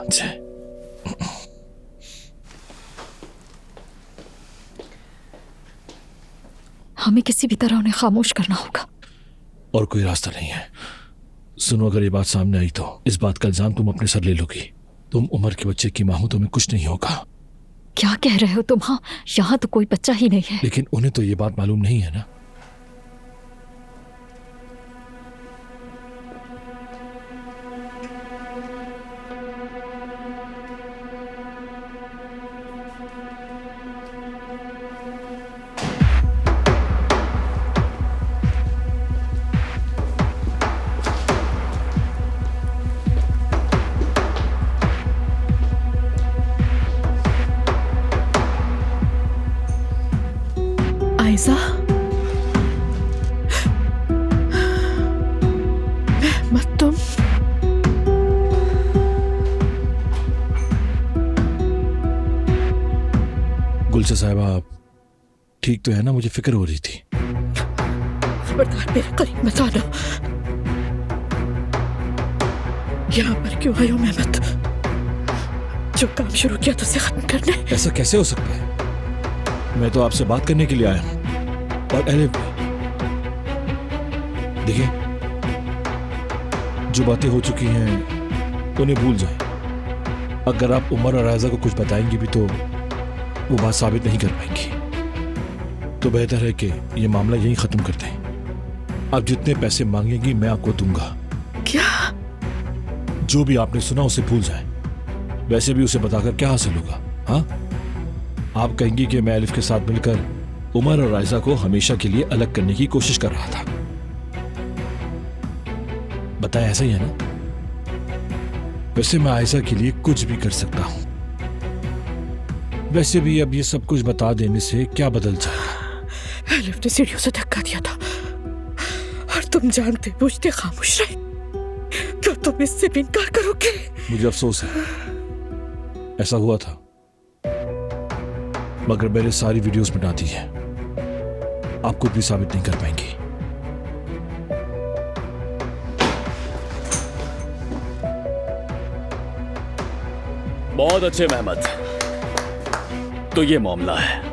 ध्यान से। हमें किसी भी तरह उन्हें खामोश करना होगा। और कोई रास्ता नहीं है। सुनो, अगर ये बात सामने आई तो इस बात का इल्जाम तुम अपने सर ले लोगी। तुम उम्र के बच्चे की मां हो, तुम्हें कुछ नहीं होगा। क्या कह रहे हो तुम? हाँ, यहाँ तो कोई बच्चा ही नहीं है। लेकिन उन्हें तो ये बात मालूम नहीं है ना। आयशा, मत तुम। गुलशन साहिबा, आप ठीक तो है ना? मुझे फिक्र हो रही थी। खबरदार मेरे करीब मत आना। यहाँ पर क्यों आयो मेहमत? जो काम शुरू किया तो उसे खत्म करने। ऐसा कैसे हो सकता है? मैं तो आपसे बात करने के लिए आया हूं। और अरे देखिए, जो बातें हो चुकी हैं उन्हें भूल जाएं। अगर आप उमर और राजा को कुछ बताएंगी भी तो वो बात साबित नहीं कर पाएंगी। तो बेहतर है कि ये मामला यहीं खत्म कर दें। आप जितने पैसे मांगेंगी मैं आपको दूंगा। क्या? जो भी आपने सुना उसे भूल जाएं। वैसे भी उसे बताकर क्या हासिल होगा? हाँ, आप कहेंगी कि मैं अलिफ के साथ मिलकर उमर और राइजा को हमेशा के लिए अलग करने की कोशिश कर रहा था। बताया ऐसा ही है ना? वैसे मैं आयशा के लिए कुछ भी कर सकता हूं। वैसे भी अब ये सब कुछ बता देने से क्या बदल जाएगा? अलिफ ने सीढ़ियों से धक्का दिया था और तुम जानते बूझते खामोश रहे। क्या तुम इससे भी इनकार करोगे? मुझे अफसोस है, ऐसा हुआ था, मगर मैंने सारी वीडियोस मिटा दी है। आप कुछ भी साबित नहीं कर पाएंगी। बहुत अच्छे मेहमत, तो ये मामला है।